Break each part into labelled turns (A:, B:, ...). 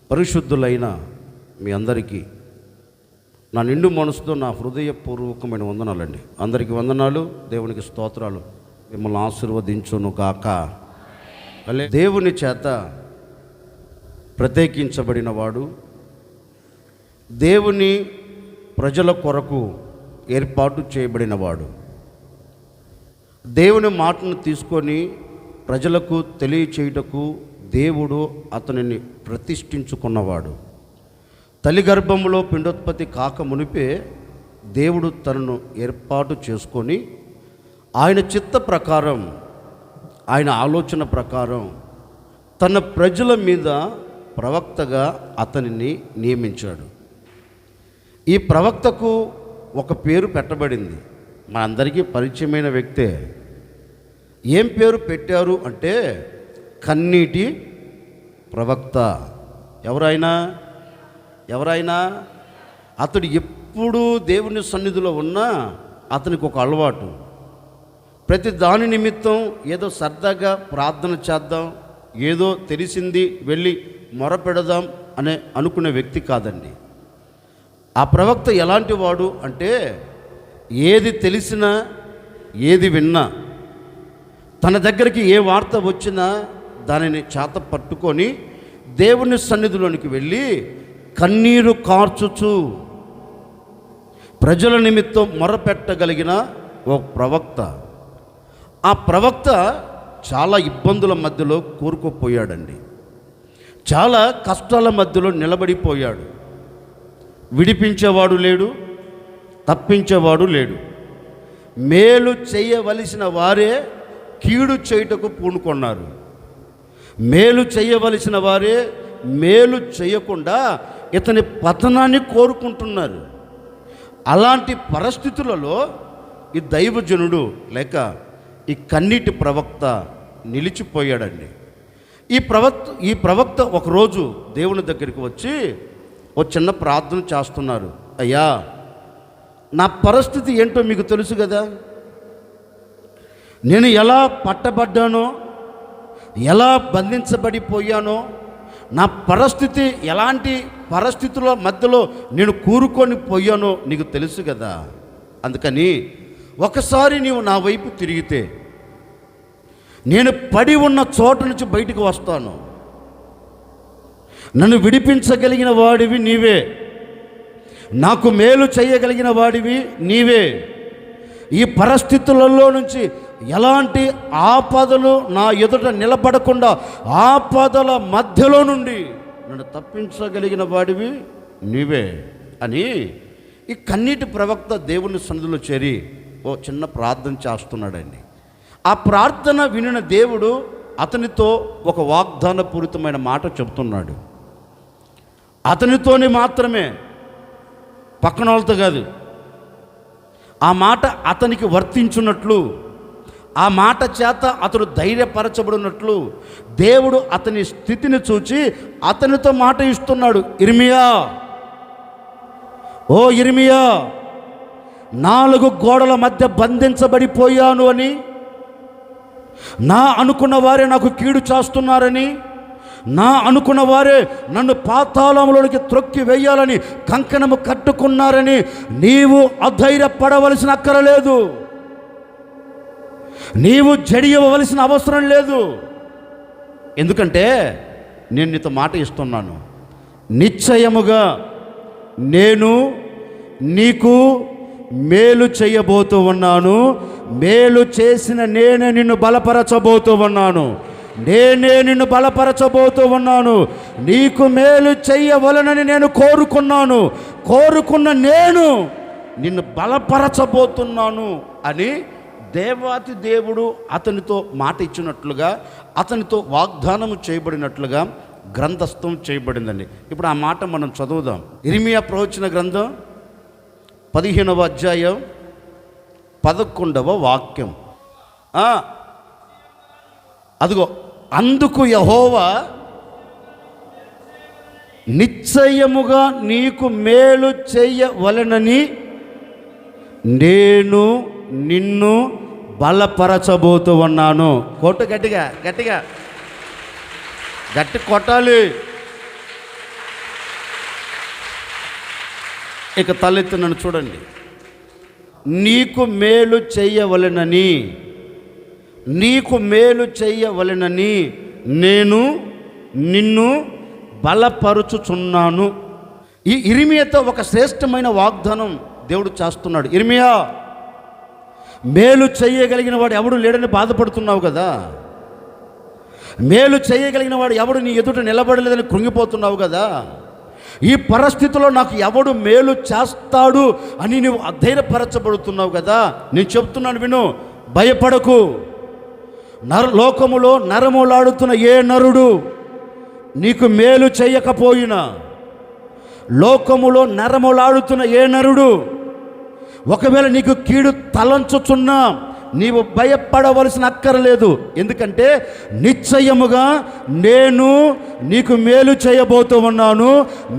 A: పరిశుద్ధులైన మీ అందరికీ నా నిండు మనసుతో నా హృదయపూర్వకమైన వందనాలండి. అందరికీ వందనాలు, దేవునికి స్తోత్రాలు. మిమ్మల్ని ఆశీర్వదించును కాక. దేవుని చేత ప్రత్యేకించబడిన వాడు, దేవుని ప్రజల కొరకు ఏర్పాటు చేయబడినవాడు, దేవుని మాటను తీసుకొని ప్రజలకు తెలియచేయుటకు దేవుడు అతనిని ప్రతిష్ఠించుకున్నవాడు. తల్లి గర్భంలో పిండోత్పత్తి కాక మునిపే దేవుడు తనను ఏర్పాటు చేసుకొని ఆయన చిత్త ప్రకారం, ఆయన ఆలోచన ప్రకారం తన ప్రజల మీద ప్రవక్తగా అతనిని నియమించాడు. ఈ ప్రవక్తకు ఒక పేరు పెట్టబడింది, మనందరికీ పరిచయమైన వ్యక్తే. ఏం పేరు పెట్టారు అంటే కన్నీటి ప్రవక్త. ఎవరైనా అతడు ఎప్పుడు దేవుని సన్నిధిలో ఉన్నా అతనికి ఒక అలవాటు, ప్రతి దాని నిమిత్తం ఏదో సరదాగా ప్రార్థన చేద్దాం, ఏదో తెలిసింది వెళ్ళి మొరపెడదాం అనే అనుకునే వ్యక్తి కాదండి. ఆ ప్రవక్త ఎలాంటి వాడు అంటే ఏది తెలిసినా ఏది విన్నా, తన దగ్గరికి ఏ వార్త వచ్చినా దానిని చేత పట్టుకొని దేవుని సన్నిధిలోనికి వెళ్ళి కన్నీరు కార్చుచు ప్రజల నిమిత్తం మొరపెట్టగలిగిన ఒక ప్రవక్త. ఆ ప్రవక్త చాలా ఇబ్బందుల మధ్యలో కూరుకుపోయాడండి. చాలా కష్టాల మధ్యలో నిలబడిపోయాడు. విడిపించేవాడు లేడు, తప్పించేవాడు లేడు. మేలు చేయవలసిన వారే కీడు చేయుటకు పూనుకున్నారు. మేలు చేయవలసిన వారే మేలు చేయకుండా ఇతని పతనాన్ని కోరుకుంటున్నారు. అలాంటి పరిస్థితులలో ఈ దైవజనుడు లేక ఈ కన్నీటి ప్రవక్త నిలిచిపోయాడండి. ఈ ప్రవక్త ఒకరోజు దేవుని దగ్గరికి వచ్చి ఓ చిన్న ప్రార్థన చేస్తున్నారు. అయ్యా, నా పరిస్థితి ఏంటో మీకు తెలుసు కదా, నేను ఎలా పట్టబడ్డానో, ఎలా బంధించబడిపోయానో, నా పరిస్థితి ఎలాంటి పరిస్థితుల మధ్యలో నేను కూరుకొని పోయానో నీకు తెలుసు కదా. అందుకని ఒకసారి నీవు నా వైపు తిరిగితే నేను పడి ఉన్న చోట నుంచి బయటకు వస్తాను. నన్ను విడిపించగలిగిన వాడివి నీవే, నాకు మేలు చేయగలిగిన వాడివి నీవే. ఈ పరిస్థితులలో నుంచి ఎలాంటి ఆపదలు నా ఎదుట నిలబడకుండా ఆపదల మధ్యలో నుండి నన్ను తప్పించగలిగిన వాడివి నీవే అని ఈ కన్నీటి ప్రవక్త దేవుని సన్నిధిలో చేరి ఓ చిన్న ప్రార్థన చేస్తున్నాడండి. ఆ ప్రార్థన వినిన దేవుడు అతనితో ఒక వాగ్దానపూరితమైన మాట చెబుతున్నాడు. అతనితోనే మాత్రమే, పక్కన వాళ్ళతో కాదు. ఆ మాట అతనికి వర్తించున్నట్లు, ఆ మాట చేత అతడు ధైర్యపరచబడినట్లు దేవుడు అతని స్థితిని చూచి అతనితో మాట ఇస్తున్నాడు. ఓ ఇర్మియా, 4 గోడల మధ్య బంధించబడిపోయాను అని, నా అనుకున్న వారే నాకు కీడు చేస్తున్నారని, నా అనుకున్న వారే నన్ను పాతాళంలోనికి త్రొక్కి వేయాలని కంకణము కట్టుకున్నారని నీవు అధైర్యపడవలసిన అక్కరలేదు. నీవు జడియవలసిన అవసరం లేదు. ఎందుకంటే నేను నీతో మాట ఇస్తున్నాను. నిశ్చయముగా నేను నీకు మేలు చేయబోతూ ఉన్నాను. మేలు చేసిన నేనే నిన్ను బలపరచబోతూ ఉన్నాను. నేనే నిన్ను బలపరచబోతూ ఉన్నాను. నీకు మేలు చెయ్యవలనని నేను కోరుకున్నాను. కోరుకున్న నేను నిన్ను బలపరచబోతున్నాను అని దేవాతి దేవుడు అతనితో మాట ఇచ్చినట్లుగా, అతనితో వాగ్దానము చేయబడినట్లుగా గ్రంథస్థం చేయబడిందండి. ఇప్పుడు ఆ మాట మనం చదువుదాం. ఇర్మియా ప్రవచన గ్రంథం 15వ అధ్యాయం 11వ వాక్యం. అదిగో, అందుకు యెహోవా నిశ్చయముగా నీకు మేలు చేయవలెనని నేను నిన్ను బలపరచబోతూ ఉన్నాను. కొట్టు గట్టిగా, గట్టి కొట్టాలి. ఇక తలెత్తి నన్ను చూడండి. నీకు మేలు చేయవలెనని, నీకు మేలు చేయవలెనని నేను నిన్ను బలపరుచుచున్నాను. ఈ ఇర్మీయాతో ఒక శ్రేష్టమైన వాగ్దానం దేవుడు చేస్తున్నాడు. ఇర్మీయా, మేలు చేయగలిగిన వాడు ఎవడు లేడని బాధపడుతున్నావు కదా, మేలు చేయగలిగిన వాడు ఎవడు నీ ఎదుట నిలబడలేదని కృంగిపోతున్నావు కదా, ఈ పరిస్థితిలో నాకు ఎవడు మేలు చేస్తాడు అని నువ్వు అధైర్యపరచబడుతున్నావు కదా. నేను చెప్తున్నాను విను, భయపడకు. లోకములో నరములాడుతున్న ఏ నరుడు నీకు మేలు చేయకపోయినా, లోకములో నరములాడుతున్న ఏ నరుడు ఒకవేళ నీకు కీడు తలంచుచున్నా నీవు భయపడవలసిన అక్కరలేదు. ఎందుకంటే నిశ్చయముగా నేను నీకు మేలు చేయబోతూ ఉన్నాను.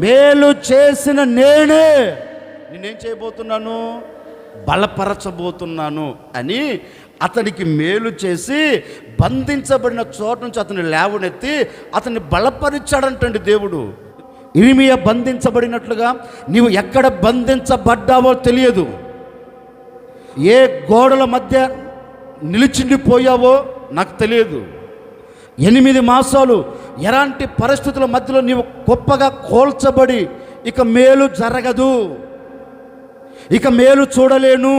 A: మేలు చేసిన నేనే నేనేం చేయబోతున్నాను, బలపరచబోతున్నాను అని అతనికి మేలు చేసి బంధించబడిన చోట నుంచి అతన్ని లేవనెత్తి అతన్ని బలపరిచాడంటండి దేవుడు. ఇర్మీయా బంధించబడినట్లుగా నీవు ఎక్కడ బంధించబడ్డావో తెలియదు, ఏ గోడల మధ్య నిలిచిండిపోయావో నాకు తెలియదు. 8 మాసాలు ఎలాంటి పరిస్థితుల మధ్యలో నీవు గొప్పగా కోల్చబడి ఇక మేలు జరగదు, ఇక మేలు చూడలేను,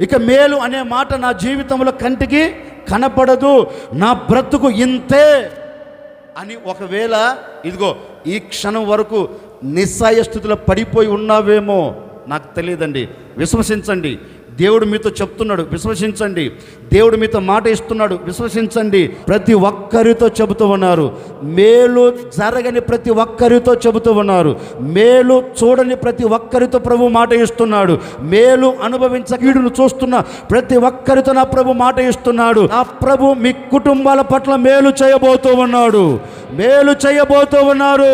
A: ఇక మేలు అనే మాట నా జీవితంలో కంటికి కనపడదు, నా బ్రతుకు ఇంతే అని ఒకవేళ ఇదిగో ఈ క్షణం వరకు నిస్సాయ స్థితిలో పడిపోయి ఉన్నావేమో నాకు తెలియదండి. విశ్వసించండి, దేవుడు మీతో చెప్తున్నాడు, విశ్వసించండి. దేవుడు మీతో మాట ఇస్తున్నాడు, విశ్వసించండి. ప్రతి ఒక్కరితో చెబుతూ ఉన్నారు, మేలు జరగని ప్రతి ఒక్కరితో చెబుతూ ఉన్నారు, మేలు చూడని ప్రతి ఒక్కరితో ప్రభు మాట ఇస్తున్నాడు, మేలు అనుభవించ కీడును చూస్తున్న ప్రతి ఒక్కరితో నా ప్రభు మాట ఇస్తున్నాడు. నా ప్రభు మీ కుటుంబాల పట్ల మేలు చేయబోతూ ఉన్నాడు, మేలు చేయబోతూ ఉన్నారు,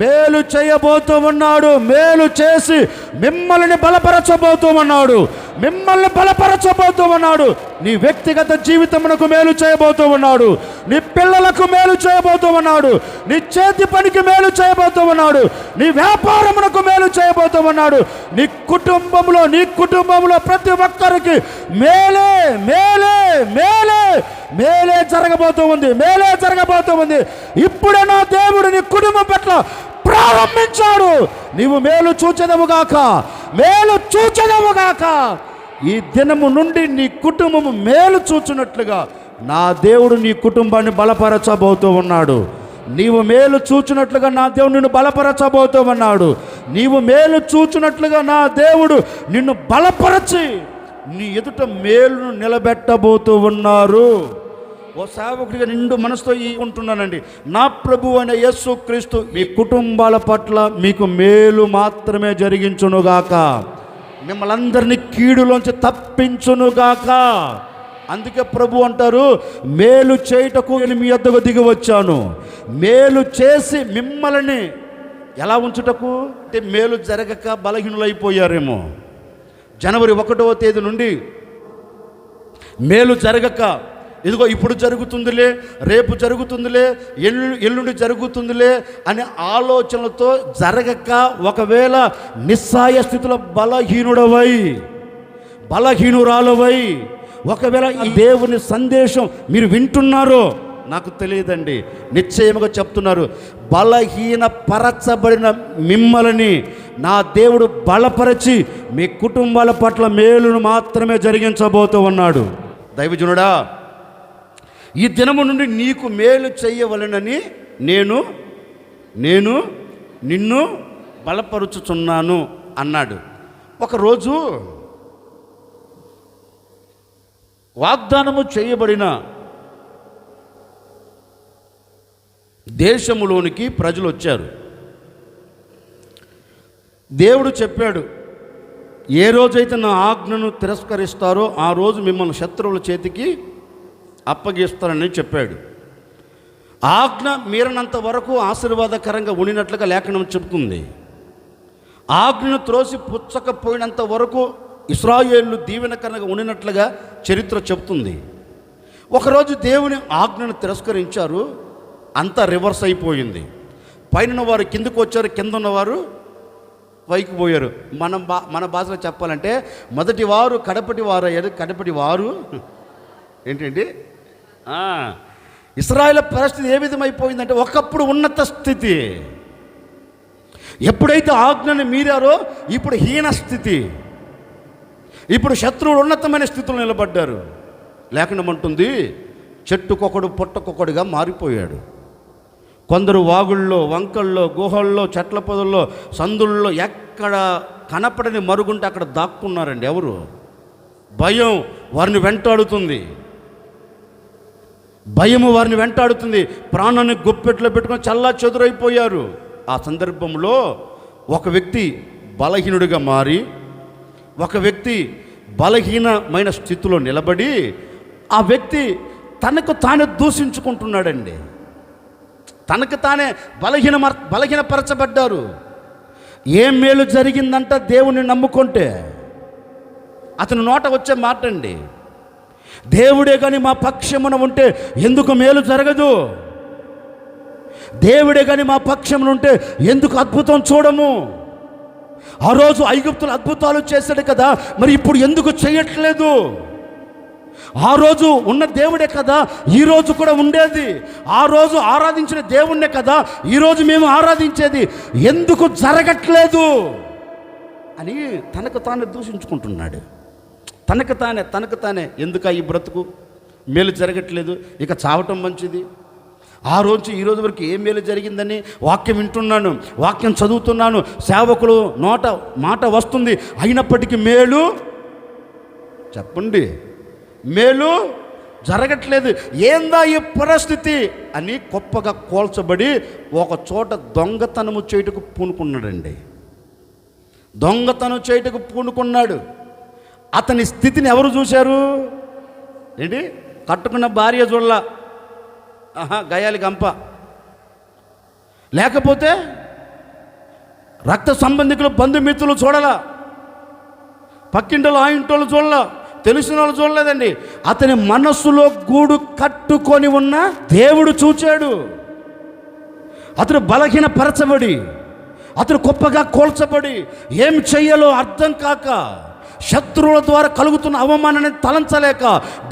A: మేలు చేయబోతూ ఉన్నాడు. మేలు చేసి మిమ్మల్ని బలపరచబోతూ ఉన్నాడు, మిమ్మల్ని బలపరచబోతూ ఉన్నాడు. నీ వ్యక్తిగత జీవితమునకు మేలు చేయబోతూ ఉన్నాడు, నీ పిల్లలకు మేలు చేయబోతూ ఉన్నాడు, నీ చేతి పనికి మేలు చేయబోతూ ఉన్నాడు, నీ వ్యాపారమునకు మేలు చేయబోతూ ఉన్నాడు. నీ కుటుంబంలో ప్రతి ఒక్కరికి మేలే మేలే మేలే మేలే జరగబోతూ ఉంది, మేలే జరగబోతూ ఉంది. ఇప్పుడే నా దేవుడు నీ కుటుంబం పట్ల ప్రారంభించాడు. నీవు మేలు చూచెదవుగాక, మేలు చూచెదవుగాక. ఈ దినము నుండి నీ కుటుంబము మేలు చూచున్నట్లుగా నా దేవుడు నీ కుటుంబాన్ని బలపరచబోతూ ఉన్నాడు. నీవు మేలు చూచున్నట్లుగా నా దేవుడు నిన్ను బలపరచబోతూ ఉన్నాడు. నీవు మేలు చూచున్నట్లుగా నా దేవుడు నిన్ను బలపరచి నీ ఎదుట మేలును నిలబెట్టబోతూ ఉన్నారు. ఓ సేవకుడిగా నిండు మనసుతో ఉంటున్నానండి. నా ప్రభు అయిన యేసు క్రీస్తు మీ కుటుంబాల పట్ల మీకు మేలు మాత్రమే జరిగించునుగాక, మిమ్మల్ని అందరినీ కీడులోంచి తప్పించునుగాక. అందుకే ప్రభు అంటారు, మేలు చేయుటకు నేను మీ యొద్దకు దిగి వచ్చాను, మేలు చేసి మిమ్మల్ని ఎలా ఉంచుటకు. అంటే మేలు జరగక బలహీనులైపోయారేమో. జనవరి 1వ తేదీ నుండి మేలు జరగక ఇదిగో ఇప్పుడు జరుగుతుందిలే, రేపు జరుగుతుందిలే, ఎల్లుండి జరుగుతుందిలే అనే ఆలోచనలతో జరగక ఒకవేళ నిస్సాయ స్థితిలో బలహీనురాలవై ఒకవేళ ఈ దేవుని సందేశం మీరు వింటున్నారో నాకు తెలియదండి. నిశ్చయముగా చెప్తున్నారు, బలహీనపరచబడిన మిమ్మల్ని నా దేవుడు బలపరచి మీ కుటుంబాల పట్ల మేలును మాత్రమే జరిగించబోతూ ఉన్నాడు. దైవజనుడా, ఈ దినము నుండి నీకు మేలు చేయవలెనని నేను నిన్ను బలపరుచుచున్నాను అన్నాడు. ఒకరోజు వాగ్దానము చేయబడిన దేశములోనికి ప్రజలు వచ్చారు. దేవుడు చెప్పాడు, ఏ రోజైతే నా ఆజ్ఞను తిరస్కరిస్తారో ఆ రోజు మిమ్మల్ని శత్రువుల చేతికి అప్పగిస్తానని చెప్పాడు. ఆజ్ఞ మీరనంత వరకు ఆశీర్వాదకరంగా ఉండినట్లుగా లేఖనం చెబుతుంది. ఆజ్ఞను త్రోసి పుచ్చకపోయినంత వరకు ఇశ్రాయేలు దీవెనకరంగా ఉండినట్లుగా చరిత్ర చెబుతుంది. ఒకరోజు దేవుని ఆజ్ఞను తిరస్కరించారు, అంతా రివర్స్ అయిపోయింది. పైన వారు కిందకు వచ్చారు, కింద ఉన్నవారు పైకి పోయారు. మన భాషలో చెప్పాలంటే మొదటి వారు కడపటి వారు అయ్యారు. కడపటి వారు ఏంటండి, ఇశ్రాయేలు పరిస్థితి ఏ విధమైపోయిందంటే ఒకప్పుడు ఉన్నత స్థితి, ఎప్పుడైతే ఆజ్ఞను మీరారో ఇప్పుడు హీన స్థితి, ఇప్పుడు శత్రువులు ఉన్నతమైన స్థితిలో నిలబడ్డారు. లేఖనమంటుంది చెట్టుకొకడు పుట్టకొకడుగా మారిపోయాడు. కొందరు వాగుల్లో, వంకల్లో, గుహల్లో, చెట్ల పొదల్లో, సందుల్లో ఎక్కడ కనపడని మరుగుంటే అక్కడ దాక్కున్నారండి. ఎవరు? భయం వారిని వెంటాడుతుంది. భయము వారిని వెంటాడుతుంది. ప్రాణాన్ని గుప్పెట్లో పెట్టుకొని చల్లా చెదురైపోయారు. ఆ సందర్భంలో ఒక వ్యక్తి బలహీనుడిగా మారి, ఒక వ్యక్తి బలహీనమైన స్థితిలో నిలబడి ఆ వ్యక్తి తనకు తానే దూషించుకుంటున్నాడండి. తనకు తానే బలహీనపరచబడ్డారు. ఏం మేలు జరిగిందంట దేవుని నమ్ముకుంటే? అతని నోట వచ్చే మాట అండి, దేవుడే కానీ మా పక్షమున ఉంటే ఎందుకు మేలు జరగదు? దేవుడే కానీ మా పక్షమున ఉంటే ఎందుకు అద్భుతం చూడము? ఆ రోజు ఐగుప్తులు అద్భుతాలు చేశాడు కదా, మరి ఇప్పుడు ఎందుకు చేయట్లేదు? ఆ రోజు ఉన్న దేవుడే కదా ఈరోజు కూడా ఉండేది. ఆ రోజు ఆరాధించిన దేవుణ్ణే కదా ఈరోజు మేము ఆరాధించేది, ఎందుకు జరగట్లేదు అని తనకు తానే దూషించుకుంటున్నాడు. తనకు తానే ఎందుక ఈ బ్రతుకు, మేలు జరగట్లేదు, ఇక చావటం మంచిది. ఆ రోజు ఈ రోజు వరకు ఏం మేలు జరిగిందని వాక్యం వింటున్నాను, వాక్యం చదువుతున్నాను, సేవకులు నోట మాట వస్తుంది, అయినప్పటికీ మేలు చెప్పండి, మేలు జరగట్లేదు. ఏందా ఈ పరిస్థితి అని గొప్పగా కోల్చబడి ఒక చోట దొంగతనము చేయుటకు పూనుకున్నాడండి. దొంగతనం చేయుటకు పూనుకున్నాడు. అతని స్థితిని ఎవరు చూశారు? ఏంటి, కట్టుకున్న భార్య చూడలా, గయాలి గంప, లేకపోతే రక్త సంబంధికులు బంధుమిత్రులు చూడాలా, పక్కింటోళ్ళు ఆ ఇంటోళ్ళు చూడాల, తెలిసిన వాళ్ళు చూడలేదండి. అతని మనస్సులో గూడు కట్టుకొని ఉన్న దేవుడు చూచాడు. అతను బలహీనపరచబడి, అతను గొప్పగా కోల్చబడి, ఏం చెయ్యాలో అర్థం కాక, శత్రువుల ద్వారా కలుగుతున్న అవమానాన్ని తలంచలేక,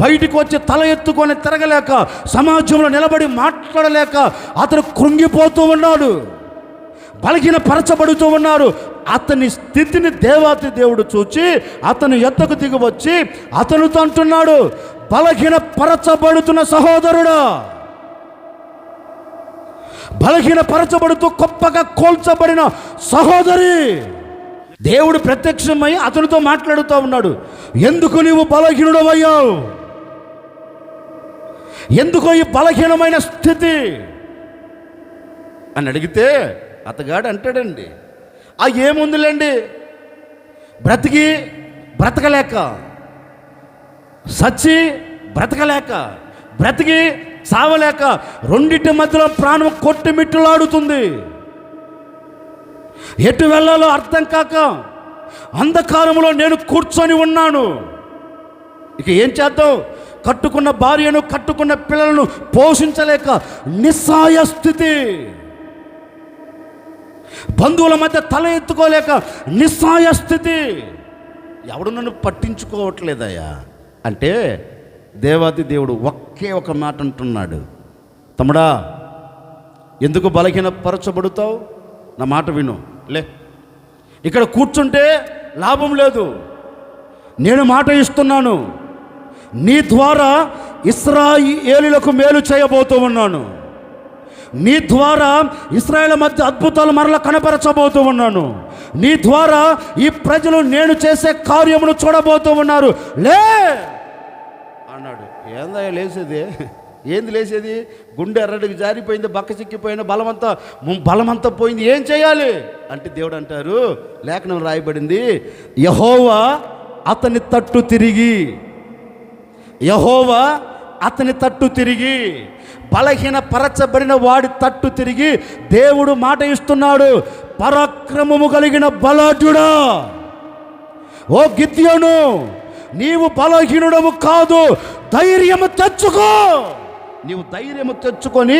A: బయటికి వచ్చి తల ఎత్తుకొని తిరగలేక, సమాజంలో నిలబడి మాట్లాడలేక అతను కృంగిపోతూ ఉన్నాడు, బలహీనపరచబడుతూ ఉన్నారు. అతని స్థితిని దేవాతి దేవుడు చూచి అతను ఎద్దకు దిగివచ్చి అతనుతో అంటున్నాడు, బలహీనపరచబడుతున్న సహోదరుడా, బలహీనపరచబడుతూ గొప్పగా కోల్చబడిన సహోదరి, దేవుడు ప్రత్యక్షమై అతనితో మాట్లాడుతూ ఉన్నాడు. ఎందుకు నీవు బలహీనుడవయ్యావు? ఎందుకో ఈ బలహీనమైన స్థితి అని అడిగితే అతగాడు అంటాడండి, ఏముందిలేండి, బ్రతకలేక, సచ్చి బ్రతకలేక, బ్రతికి చావలేక, రెండింటి మధ్యలో ప్రాణం కొట్టుమిట్టులాడుతుంది. ఎటు వెళ్ళాలో అర్థం కాక అంధకారంలో నేను కూర్చొని ఉన్నాను. ఇక ఏం చేద్దాం? కట్టుకున్న భార్యను, కట్టుకున్న పిల్లలను పోషించలేక నిస్సహాయ స్థితి, బంధువుల మధ్య తల ఎత్తుకోలేక నిస్సహాయ స్థితి. ఎవడు నన్ను పట్టించుకోవట్లేదయ్యా అంటే దేవాది దేవుడు ఒకే ఒక మాట అంటున్నాడు, తమ్ముడా, ఎందుకు బలహీనపరచబడుతావు? నా మాట విను, లే, ఇక్కడ కూర్చుంటే లాభం లేదు. నేను మాట ఇస్తున్నాను, నీ ద్వారా ఇశ్రాయేలీయులకు మేలు చేయబోతూ ఉన్నాను. నీ ద్వారా ఇశ్రాయేలు మధ్య అద్భుతాలు మరలా కనపరచబోతూ ఉన్నాను. నీ ద్వారా ఈ ప్రజలు నేను చేసే కార్యమును చూడబోతూ ఉన్నారు. లే అన్నాడు. ఏందయ్యా లేసేది? ఏంది లేసేది? గుండె ఎర్రడికి జారిపోయింది, బక్క చిక్కిపోయిన బలమంతా పోయింది, ఏం చేయాలి అంటే దేవుడు అంటారు, లేఖనం రాయబడింది, యెహోవా అతని తట్టు తిరిగి, యెహోవా అతని తట్టు తిరిగి, బలహీనపరచబడిన వాడి తట్టు తిరిగి దేవుడు మాట ఇస్తున్నాడు, పరాక్రమము కలిగిన బలాఢ్యుడా, ఓ గిద్యోను, నీవు బలహీనుడవు కాదు, ధైర్యము తెచ్చుకో. నీవు ధైర్యము తెచ్చుకొని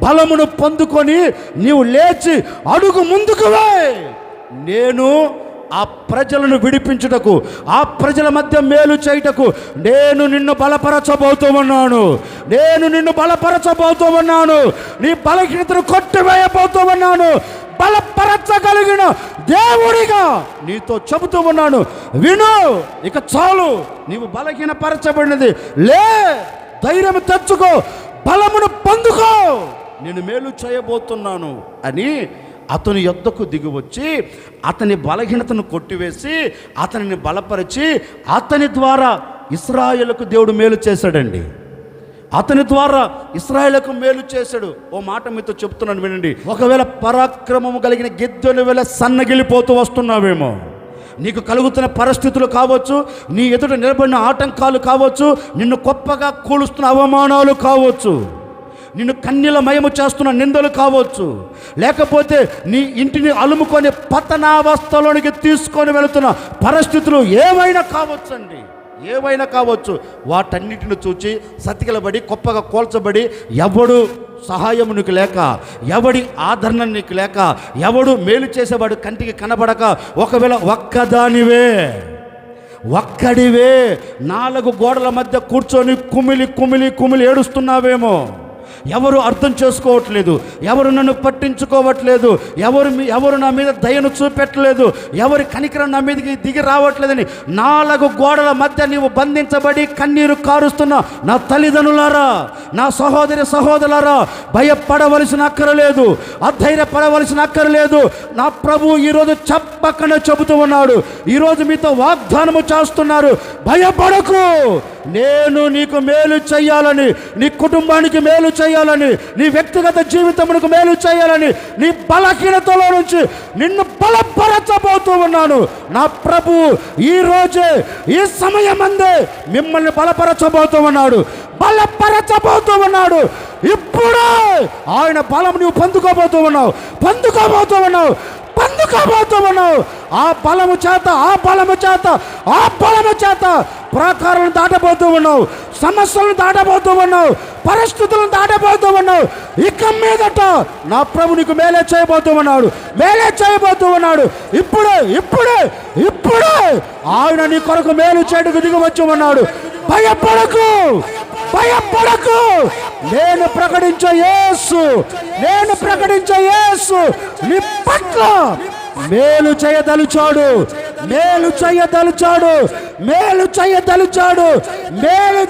A: బలమును పొందుకొని నీవు లేచి అడుగు ముందుకు వే. నేను ఆ ప్రజలను విడిపించుటకు, ఆ ప్రజల మధ్య మేలు చేయుటకు నేను నిన్ను బలపరచబోతూ ఉన్నాను. నేను నిన్ను బలపరచబోతూ ఉన్నాను. నీ బలహీనతను కొట్టివేయబోతూ ఉన్నాను. బలపరచగలిగిన దేవుడిగా నీతో చెబుతూ ఉన్నాను. విను, ఇక చాలు. నీవు బలహీనపరచబడినది, లే, ధైర్యం తెచ్చుకో, బలమును పొందుకో, నేను మేలు చేయబోతున్నాను అని అతని యొద్దకు దిగివచ్చి అతని బలహీనతను కొట్టివేసి అతనిని బలపరిచి అతని ద్వారా ఇశ్రాయేలుకు దేవుడు మేలు చేశాడండి. అతని ద్వారా ఇశ్రాయేలుకు మేలు చేశాడు. ఓ మాట మీతో చెప్తున్నాను వినండి. ఒకవేళ పరాక్రమము కలిగిన గిద్దెను వేళ సన్నగిలిపోతూ వస్తున్నావేమో, నీకు కలుగుతున్న పరిస్థితులు కావచ్చు, నీ ఎదుట నిలబడిన ఆటంకాలు కావచ్చు, నిన్ను గొప్పగా కూలుస్తున్న అవమానాలు కావచ్చు, నిన్ను కన్నీలమయము చేస్తున్న నిందలు కావచ్చు, లేకపోతే నీ ఇంటిని అలుముకొని పతనావస్థలోనికి తీసుకొని వెళుతున్న పరిస్థితులు ఏవైనా కావచ్చండి, ఏవైనా కావచ్చు. వాటన్నిటిని చూచి సతికిలబడి గొప్పగా కోల్చబడి ఎవడు సహాయం నీకు లేక, ఎవడి ఆదరణ నీకు లేక, ఎవడు మేలు చేసేవాడు కంటికి కనబడక, ఒకవేళ ఒక్కడివే 4 గోడల మధ్య కూర్చొని కుమిలి కుమిలి కుమిలి ఏడుస్తున్నావేమో, ఎవరు అర్థం చేసుకోవట్లేదు, ఎవరు నన్ను పట్టించుకోవట్లేదు, ఎవరు నా మీద దయను చూపెట్టలేదు, ఎవరి కనికరం నా మీదకి దిగి రావట్లేదని 4 గోడల మధ్య నీవు బంధించబడి కన్నీరు కారుస్తున్న నా తల్లిదండ్రులారా, నా సహోదరులారా, భయపడవలసిన అక్కరలేదు, అధైర్యపడవలసిన అక్కరలేదు. నా ప్రభు ఈరోజు చెప్పకనే చెబుతూ ఉన్నాడు. ఈరోజు మీతో వాగ్దానము చేస్తున్నారు, భయపడకు, నేను నీకు మేలు చేయాలని, నీ కుటుంబానికి మేలు చేయాలని, నీ వ్యక్తిగత జీవితమునకు మేలు చేయాలని, నీ బలహీనతలో నుంచి నిన్ను బలపరచబోతూ ఉన్నాను. నా ప్రభు ఈ రోజే ఈ సమయమందే మిమ్మల్ని బలపరచబోతూ ఉన్నాడు, బలపరచబోతూ ఉన్నాడు. ఇప్పుడే ఆయన బలం నువ్వు పొందుకోబోతూ ఉన్నావు. ఆ బలము చేత ప్రాకారాలను దాటబోతూ ఉన్నావు, సమస్యలను దాటబోతూ ఉన్నావు, పరిస్థితులను దాటబోతూ ఉన్నావు. ఇక మీదట నా ప్రభు నీకు మేలే చేయబోతూ ఉన్నాడు. ఇప్పుడే ఆయన నీ కొరకు మేలు చేయడానికి దిగి వచ్చి ఉన్నాడు. భయపడకు, నేను ప్రకటించే యేసు నీ పట్ల మేలు చేయదలుచాడు, మేలు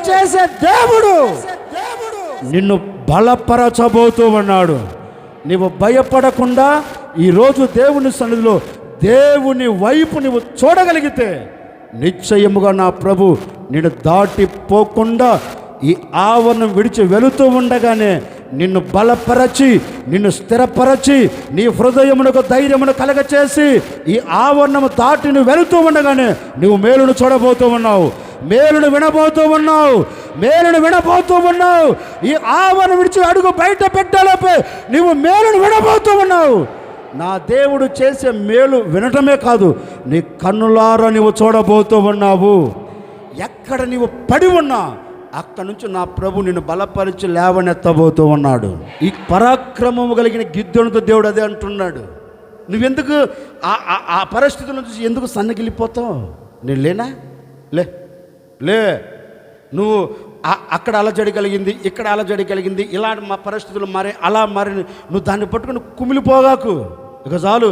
A: చేసే దేవుడు నిన్ను బలపరచబోతూ ఉన్నాడు. నీవు భయపడకుండా ఈరోజు దేవుని సన్నిధిలో దేవుని వైపు నీవు చూడగలిగితే నిశ్చయముగా నా ప్రభు నిన్ను దాటిపోకుండా ఈ ఆవరణం విడిచి వెళుతూ ఉండగానే నిన్ను బలపరచి, నిన్ను స్థిరపరచి, నీ హృదయమునకు ధైర్యమును కలగచేసి ఈ ఆవరణము దాటి నువ్వు వెళుతూ ఉండగానే నువ్వు మేలును చూడబోతూ ఉన్నావు, మేలును వినబోతూ ఉన్నావు. ఈ ఆవరణ విడిచి అడుగు బయట పెట్టాలపై నువ్వు మేలును వినబోతూ ఉన్నావు. నా దేవుడు చేసే మేలు వినటమే కాదు, నీ కన్నులారా నువ్వు చూడబోతూ ఉన్నావు. ఎక్కడ నీవు పడి ఉన్నా అక్కడి నుంచి నా ప్రభు నిన్ను బలపరిచి లేవనెత్తబోతూ ఉన్నాడు. ఈ పరాక్రమము కలిగిన గిద్దెనుతో దేవుడు అదే అంటున్నాడు. నువ్వెందుకు ఆ పరిస్థితుల నుంచి ఎందుకు సన్నగిలిపోతావు? నేను లేనా? లే నువ్వు అక్కడ అలజడి కలిగింది, ఇక్కడ అలజడి కలిగింది, ఇలాంటి మా పరిస్థితులు అలా నువ్వు దాన్ని పట్టుకుని కుమిలిపోగాకు. ఇక చాలు,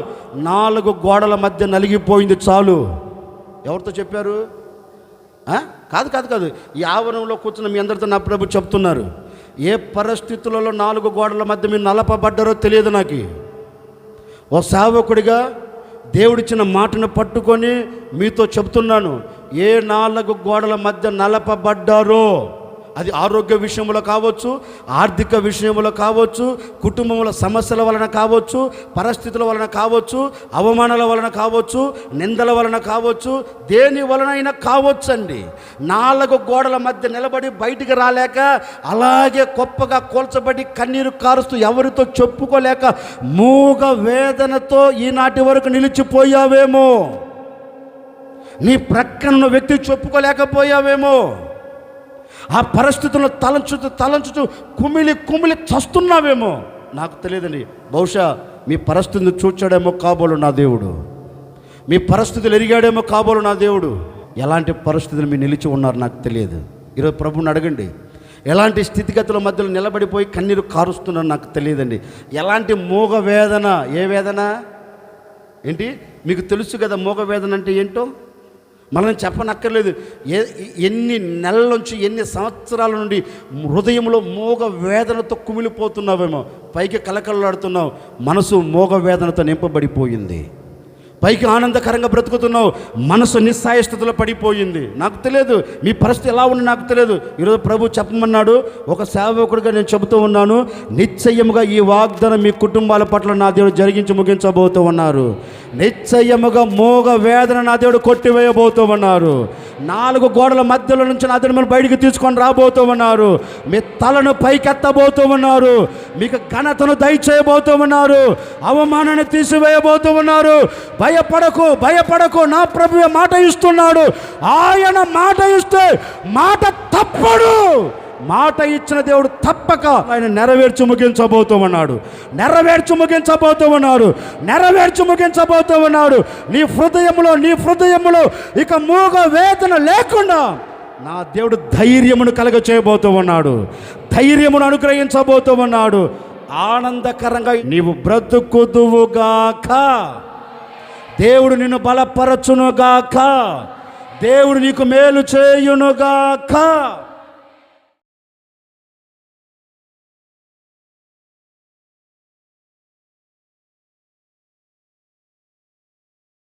A: 4 గోడల మధ్య నలిగిపోయింది చాలు. ఎవరితో చెప్పారు? కాదు. ఈ ఆవరణంలో కూర్చున్న మీ అందరితో నా ప్రభు చెప్తున్నారు. ఏ పరిస్థితులలో 4 గోడల మధ్య మీరు నలపబడ్డారో తెలియదు నాకు. ఓ సేవకుడిగా దేవుడిచ్చిన మాటను పట్టుకొని మీతో చెప్తున్నాను, ఏ 4 గోడల మధ్య నలపబడ్డారో, అది ఆరోగ్య విషయంలో కావచ్చు, ఆర్థిక విషయంలో కావచ్చు, కుటుంబంలో సమస్యల వలన కావచ్చు, పరిస్థితుల వలన కావచ్చు, అవమానాల వలన కావచ్చు, నిందల వలన కావచ్చు, దేని వలనైనా కావచ్చండి. 4 గోడల మధ్య నిలబడి బయటికి రాలేక అలాగే గొప్పగా కోల్చబడి కన్నీరు కారుస్తూ ఎవరితో చెప్పుకోలేక మూగ వేదనతో ఈనాటి వరకు నిలిచిపోయావేమో, నీ ప్రక్కన వ్యక్తి చెప్పుకోలేకపోయావేమో, ఆ పరిస్థితులను తలంచుతూ కుమిలి చస్తున్నావేమో, నాకు తెలియదండి. బహుశా మీ పరిస్థితిని చూచాడేమో కాబోలు నా దేవుడు. మీ పరిస్థితులు ఎరిగాడేమో కాబోలు నా దేవుడు. ఎలాంటి పరిస్థితులు మీరు నిలిచి ఉన్నారు నాకు తెలియదు. ఈరోజు ప్రభువుని అడగండి, ఎలాంటి స్థితిగతుల మధ్యలో నిలబడిపోయి కన్నీరు కారుస్తున్నారు నాకు తెలియదండి. ఎలాంటి మూగ వేదన, ఏ వేదన ఏంటి మీకు తెలుసు కదా, మూగ వేదన అంటే ఏంటో మనం చెప్పనక్కర్లేదు. ఎన్ని నెలల నుంచి, ఎన్ని సంవత్సరాల నుండి హృదయంలో మూగ వేదనతో కుమిలిపోతున్నావేమో, పైకి కలకలలాడుతున్నావు, మనసు మూగ వేదనతో నింపబడిపోయింది. పైకి ఆనందకరంగా బ్రతుకుతున్నావు, మనసు నిస్సాయ స్థితిలో పడిపోయింది. నాకు తెలియదు మీ పరిస్థితి ఎలా ఉంది, నాకు తెలియదు. ఈరోజు ప్రభు చెప్పమన్నాడు, ఒక సేవకుడిగా నేను చెబుతూ ఉన్నాను, నిశ్చయముగా ఈ వాగ్దానం మీ కుటుంబాల పట్ల నా దేవుడు జరిగించి ముగించబోతూ ఉన్నారు. నిశ్చయముగా మోగ వేదన నా దేవుడు కొట్టివేయబోతూ ఉన్నారు. 4 గోడల మధ్యలో నుంచి నా దేవుడు మిమ్మల్ని బయటికి తీసుకొని రాబోతూ ఉన్నారు. మీ తలను పైకెత్తబోతూ ఉన్నారు. మీకు ఘనతను దయచేయబోతూ ఉన్నారు. అవమానాన్ని తీసివేయబోతూ ఉన్నారు. భయపడకు, భయపడకు, నా ప్రభువే మాట ఇస్తున్నాడు. ఆయన మాట ఇస్తే మాట తప్పడు. మాట ఇచ్చిన దేవుడు తప్పక ఆయన నెరవేర్చి ముగించబోతూ ఉన్నాడు. నెరవేర్చి ముగించబోతూ ఉన్నాడు. నెరవేర్చి ముగించబోతూ ఉన్నాడు. నీ హృదయంలో ఇక మూగ వేదన లేకుండా నా దేవుడు ధైర్యమును కలగ చేయబోతూ ఉన్నాడు. ధైర్యమును అనుగ్రహించబోతూ ఉన్నాడు. ఆనందకరంగా నీవు బ్రతుకుదువుగాక. దేవుడు నిన్ను బలపరచునుగాక. దేవుడు నీకు మేలు చేయునుగాక.